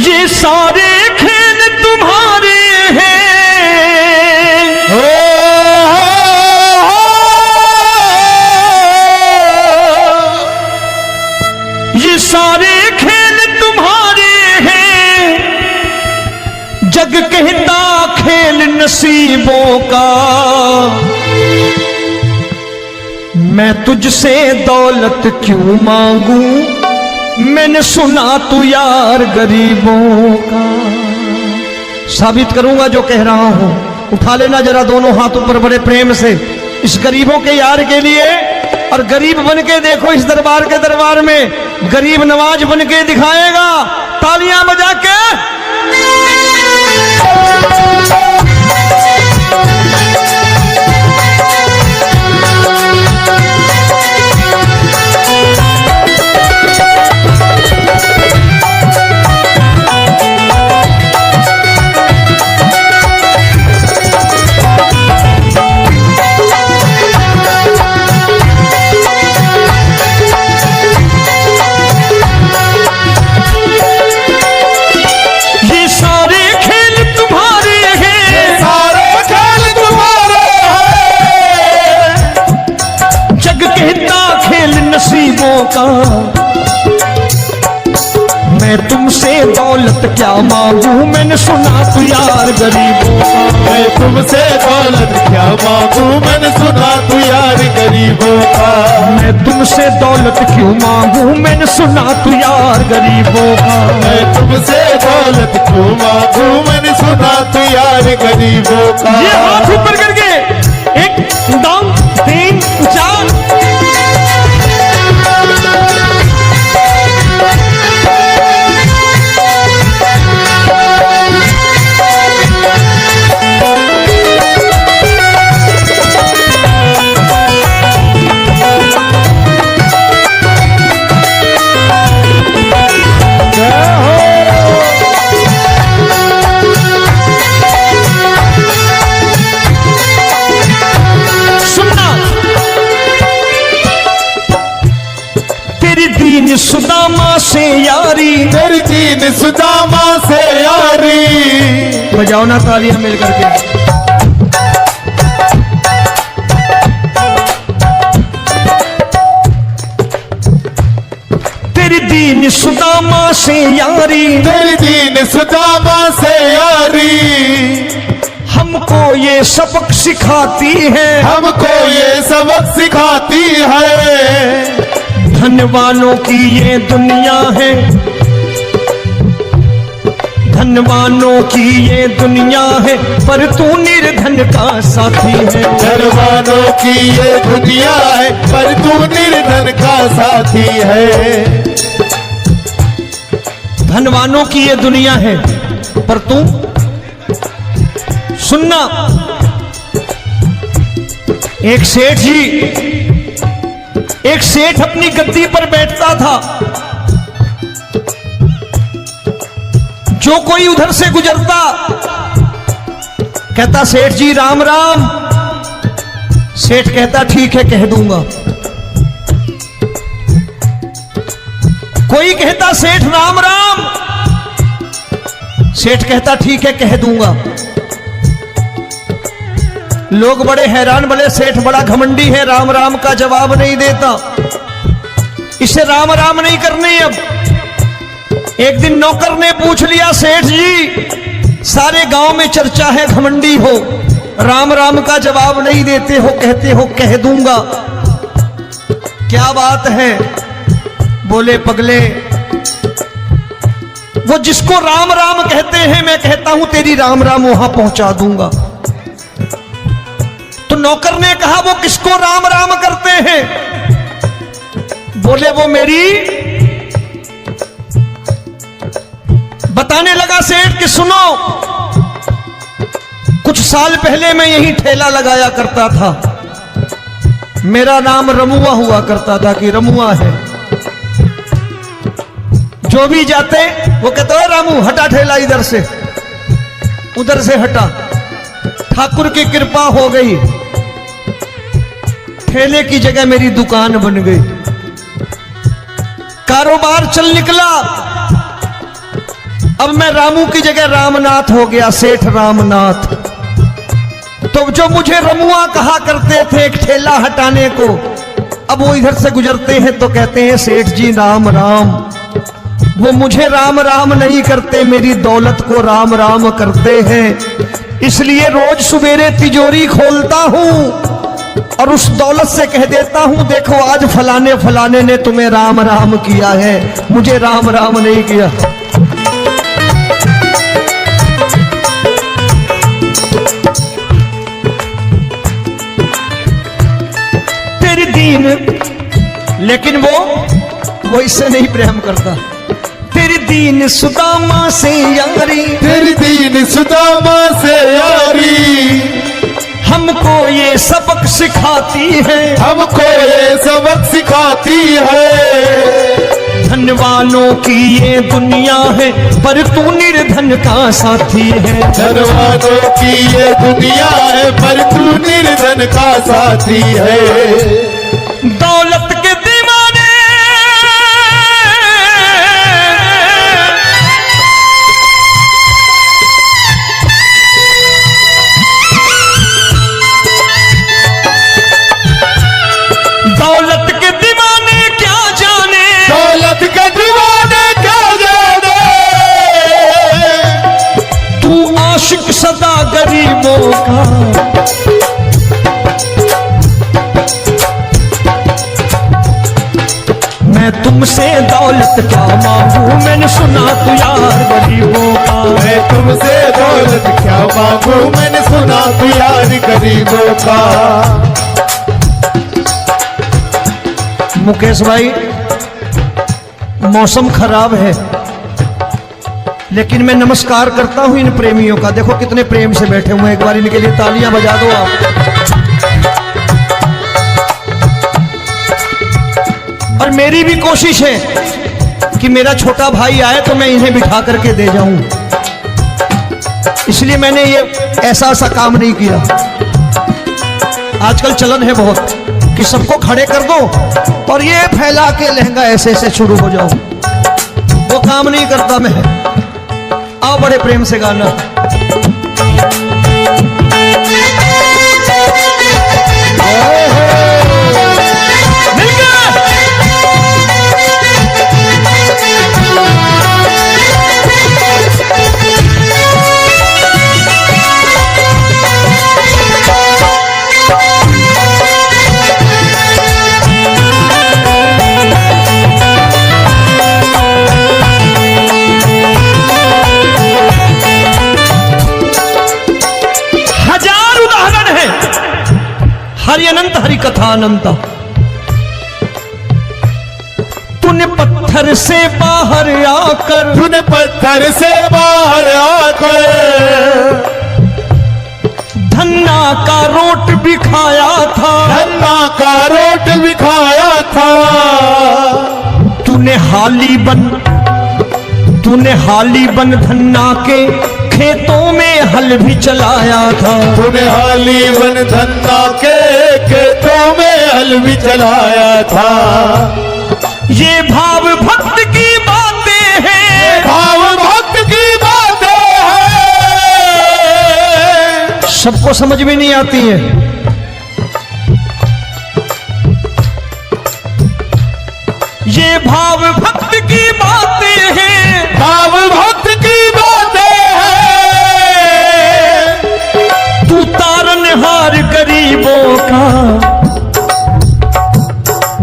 ये सारे खेल तुम्हारे हैं, ये सारे खेल तुम्हारे हैं, जग कहता खेल नसीबों का। मैं तुझसे दौलत क्यों मांगू, मैंने सुना तू यार गरीबों का। साबित करूंगा जो कह रहा हूं। उठा लेना जरा दोनों हाथ ऊपर बड़े प्रेम से इस गरीबों के यार के लिए, और गरीब बन के देखो इस दरबार के दरबार में गरीब नवाज बन के दिखाएगा, तालियां बजा के। नसीबों का मैं तुमसे दौलत क्या मांगू, मैंने सुना तू यार गरीबों का। मैं तुमसे दौलत क्या मांगू, मैंने सुना तू यार गरीबों का। मैं तुमसे दौलत क्यों मांगू, मैंने सुना तू यार गरीबों का। मैं तुमसे दौलत क्यों मांगू, मैंने सुना तू यार गरीबों का। ये हाथ ऊपर करके 1 2 3 4 सुदामा से यारी, तेरी दीन सुदामा से यारी। बजाओ ना तालियां मिल करके। तेरी दीन सुदामा से यारी, तेरी दीन सुदामा से यारी। हमको ये सबक सिखाती है, हमको ये सबक सिखाती है। धनवानों की ये दुनिया है, धनवानों की ये दुनिया है, पर तू निर्धन का साथी है। धनवानों की ये दुनिया है, पर तू निर्धन का साथी है। धनवानों की ये दुनिया है, पर तू सुनना। एक सेठ अपनी गद्दी पर बैठता था। जो कोई उधर से गुजरता कहता सेठ जी राम राम। सेठ कहता ठीक है कह दूंगा। कोई कहता सेठ राम राम। सेठ कहता ठीक है कह दूंगा। लोग बड़े हैरान, बोले सेठ बड़ा घमंडी है, राम राम का जवाब नहीं देता, इसे राम राम नहीं करने। अब एक दिन नौकर ने पूछ लिया सेठ जी सारे गांव में चर्चा है घमंडी हो, राम राम का जवाब नहीं देते हो, कहते हो कह दूंगा, क्या बात है? बोले पगले वो जिसको राम राम कहते हैं मैं कहता हूं तेरी राम राम वहां पहुंचा दूंगा। तो नौकर ने कहा वो किसको राम राम करते हैं? बोले वो मेरी। बताने लगा सेठ कि सुनो, कुछ साल पहले मैं यही ठेला लगाया करता था, मेरा नाम रमुआ हुआ करता था कि रमुआ है। जो भी जाते वो कहते हो रामू हटा ठेला इधर से, उधर से हटा। ठाकुर की कृपा हो गई, ठेले की जगह मेरी दुकान बन गई, कारोबार चल निकला। अब मैं रामू की जगह रामनाथ हो गया, सेठ रामनाथ। तो जो मुझे रमुआ कहा करते थे एक ठेला हटाने को, अब वो इधर से गुजरते हैं तो कहते हैं सेठ जी राम राम। वो मुझे राम राम नहीं करते, मेरी दौलत को राम राम करते हैं। इसलिए रोज सवेरे तिजोरी खोलता हूं और उस दौलत से कह देता हूं देखो आज फलाने फलाने ने तुम्हें राम राम किया है, मुझे राम राम नहीं किया। तेरी दीन, लेकिन वो इससे नहीं प्रेम करता। तेरी दीन सुदामा से यारी, तेरी दीन सुदामा से यारी, हमको ये सबक सिखाती है, हमको ये सबक सिखाती है। धन वालों की ये दुनिया है पर तू निर्धन का साथी है। धन वालों की ये दुनिया है पर तू निर्धन का साथी है। दौलत के दीवाने दौलत के दीवाने क्या जाने, दौलत के दीवाने क्या जाने, तू आशिक सदा गरीबों का। मैं तुमसे दौलत क्या मांगू, मैंने सुना तू यार गरीबों का। मैं तुमसे दौलत क्या मांगू, मैंने सुना तू यार गरीबों का। मुकेश भाई मौसम खराब है, लेकिन मैं नमस्कार करता हूं इन प्रेमियों का। देखो कितने प्रेम से बैठे हुए हैं, एक बार इनके लिए तालियां बजा दो आप। और मेरी भी कोशिश है कि मेरा छोटा भाई आए तो मैं इन्हें बिठा करके दे जाऊं, इसलिए मैंने ये ऐसा काम नहीं किया। आजकल चलन है बहुत कि सबको खड़े कर दो और ये फैला के लहंगा ऐसे ऐसे शुरू हो जाओ, वो काम नहीं करता मैं। आओ बड़े प्रेम से गाना। हरि अनंत हरि कथा अनंत। तूने पत्थर से बाहर आकर, तूने पत्थर से बाहर आकर धन्ना का रोट भी खाया था, धन्ना का रोट भी खाया था। तूने हाली बन धन्ना के खेतों में हल भी चलाया था। तूने हाली बन धन्ना के खेतों में हल भी चलाया था। ये भाव भक्त की बातें हैं, भाव भक्त की बातें हैं, सबको समझ में नहीं आती है। ये भाव भक्त की बातें हैं, भाव भक्त की बातें हैं। तू तारनहार गरीबों का,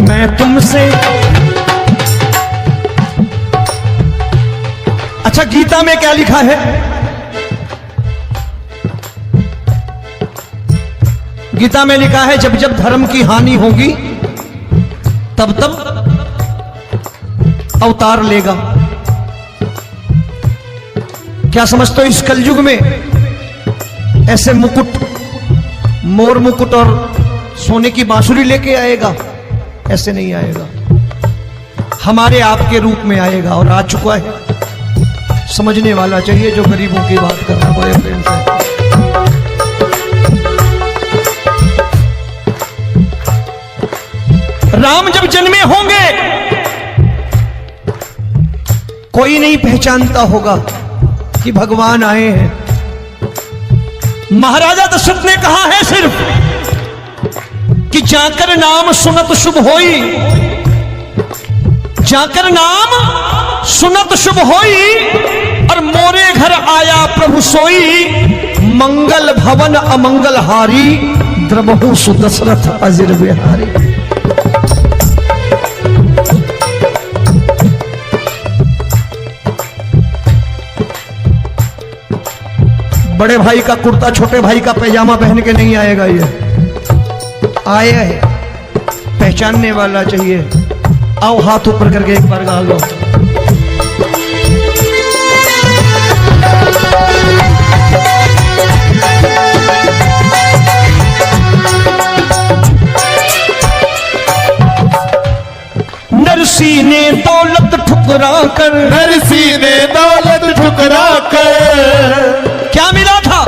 मैं तुमसे। अच्छा गीता में क्या लिखा है? गीता में लिखा है जब जब धर्म की हानि होगी तब तब अवतार लेगा। क्या समझते हो इस कलयुग में ऐसे मुकुट, मोर मुकुट और सोने की बांसुरी लेके आएगा? ऐसे नहीं आएगा, हमारे आपके रूप में आएगा और आ चुका है। समझने वाला चाहिए जो गरीबों की बात कर रहा है बड़े प्रेम से। राम जब जन्मे होंगे कोई नहीं पहचानता होगा, कि भगवान आए हैं। महाराजा दशरथ ने कहा है सिर्फ कि जाकर नाम सुनत शुभ होई, जाकर नाम सुनत शुभ होई, और मोरे घर आया प्रभु सोई, मंगल भवन अमंगल हारी, द्रबहु सुदशरथ अजिर बिहारी। बड़े भाई का कुर्ता छोटे भाई का पैजामा पहन के नहीं आएगा, ये आया है पहचानने वाला चाहिए। आओ हाथ ऊपर करके एक बार गा लो। नरसी ने दौलत ठुकरा कर, नरसी ने दौलत ठुकरा कर, क्या मिला था?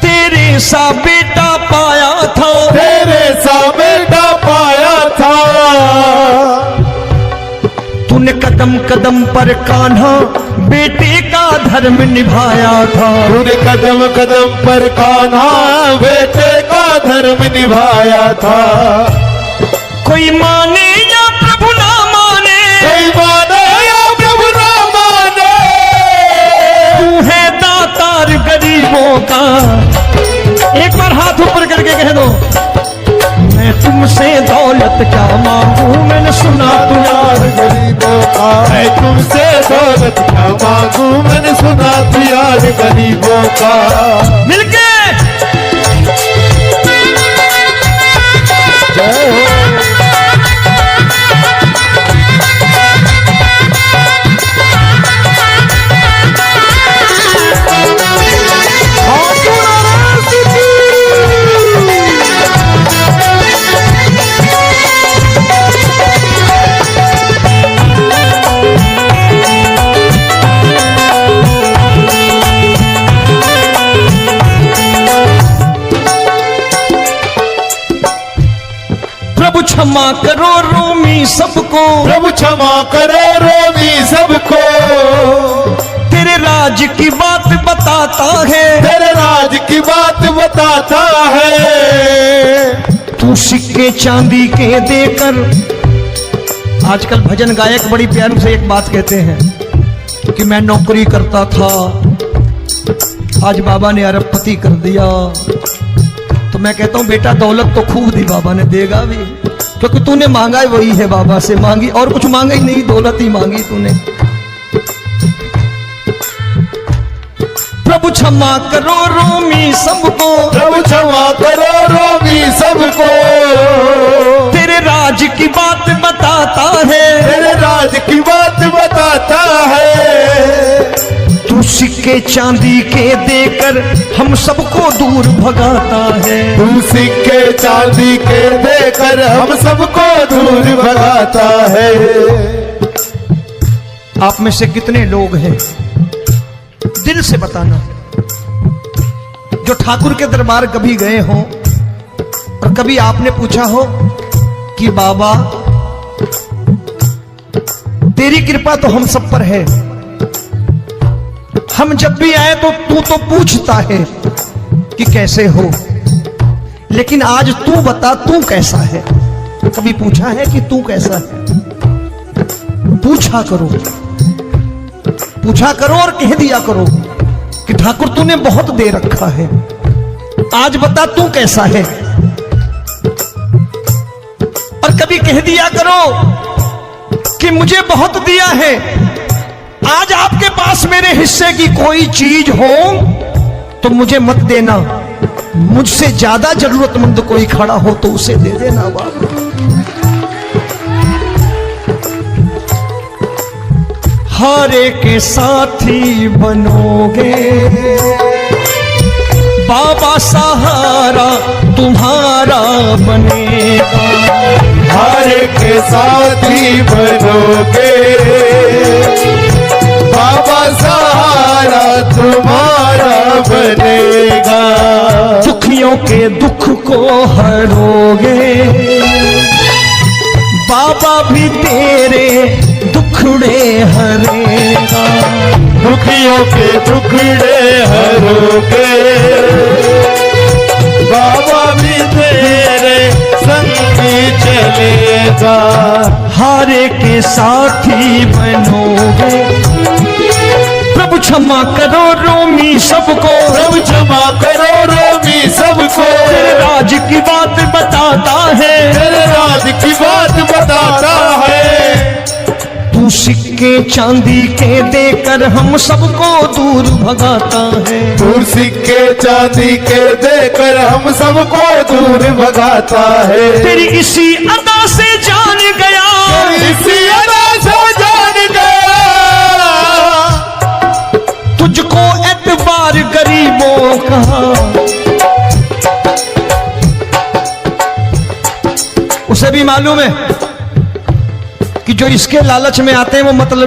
तेरे सा बेटा पाया था, तेरे सा बेटा पाया था। तूने कदम कदम पर कान्हा बेटे का धर्म निभाया था, तूने कदम कदम पर कान्हा बेटे का धर्म निभाया था। कोई माने या प्रभु ना माने, कोई माने या प्रभु ना माने, तू है दातार गरीबों का। एक बार हाथ ऊपर करके कह दो, मैं तुमसे दौलत क्या मांगू, मैंने सुना तू यार गरीबों का। मैं तुमसे दौलत क्या मांगू, मैंने सुना तू यार गरीबों का। मिलके जय हो। प्रभु क्षमा करो रोमी सबको, प्रभु क्षमा करो रोमी सबको। तेरे राज की बात बताता है, तेरे राज की बात बताता है। तू सिक्के चांदी के देकर। आजकल भजन गायक बड़ी प्यार से एक बात कहते हैं कि मैं नौकरी करता था, आज बाबा ने अरबपति कर दिया। तो मैं कहता हूं बेटा दौलत तो खूब दी बाबा ने, देगा भी, क्योंकि तूने मांगा है वही है बाबा से मांगी, और कुछ मांगा ही नहीं, दौलत ही मांगी तूने। प्रभु क्षमा करो रोमी सबको, प्रभु क्षमा करो रोमी सबको। तेरे राज की बात बताता है, तेरे राज की बात बताता है। तू सिक्के चांदी के देकर हम सबको दूर भगाता है। तू सिक्के चांदी के देकर हम सबको दूर भगाता है। आप में से कितने लोग हैं, दिल से बताना, जो ठाकुर के दरबार कभी गए हो और कभी आपने पूछा हो कि बाबा तेरी कृपा तो हम सब पर है, हम जब भी आए तो तू तो पूछता है कि कैसे हो, लेकिन आज तू बता तू कैसा है। कभी पूछा है कि तू कैसा है? पूछा करो, पूछा करो और कह दिया करो कि ठाकुर तूने बहुत दे रखा है, आज बता तू कैसा है। और कभी कह दिया करो कि मुझे बहुत दिया है, आज आपके पास मेरे हिस्से की कोई चीज हो तो मुझे मत देना, मुझसे ज्यादा जरूरतमंद कोई खड़ा हो तो उसे दे देना बाबा। हारे के साथी बनोगे बाबा, सहारा तुम्हारा बनेगा। हारे के साथी बनोगे बाबा, सहारा तुम्हारा बनेगा। दुखियों के दुख को हरोगे बाबा, भी तेरे दुखड़े हरेगा। दुखियों के टुकड़े हरोगे, बाबा भी तेरे संगी चलेगा। हारे के साथी बनोगे, प्रभु क्षमा करो रोमी सबको, प्रभु क्षमा करो रोमी सबको, तेरे राज की बात बताता है, तेरे राज की बात बताता है। तू सिक्के चांदी के देकर हम सबको दूर भगाता है। तू सिक्के चांदी के देकर हम सबको दूर भगाता है। तेरी इसी अदा से जान गया, इसी अदा से जान गया, तुझको एतबार गरीबों का। उसे भी मालूम है कि जो इसके लालच में आते हैं वो मतलब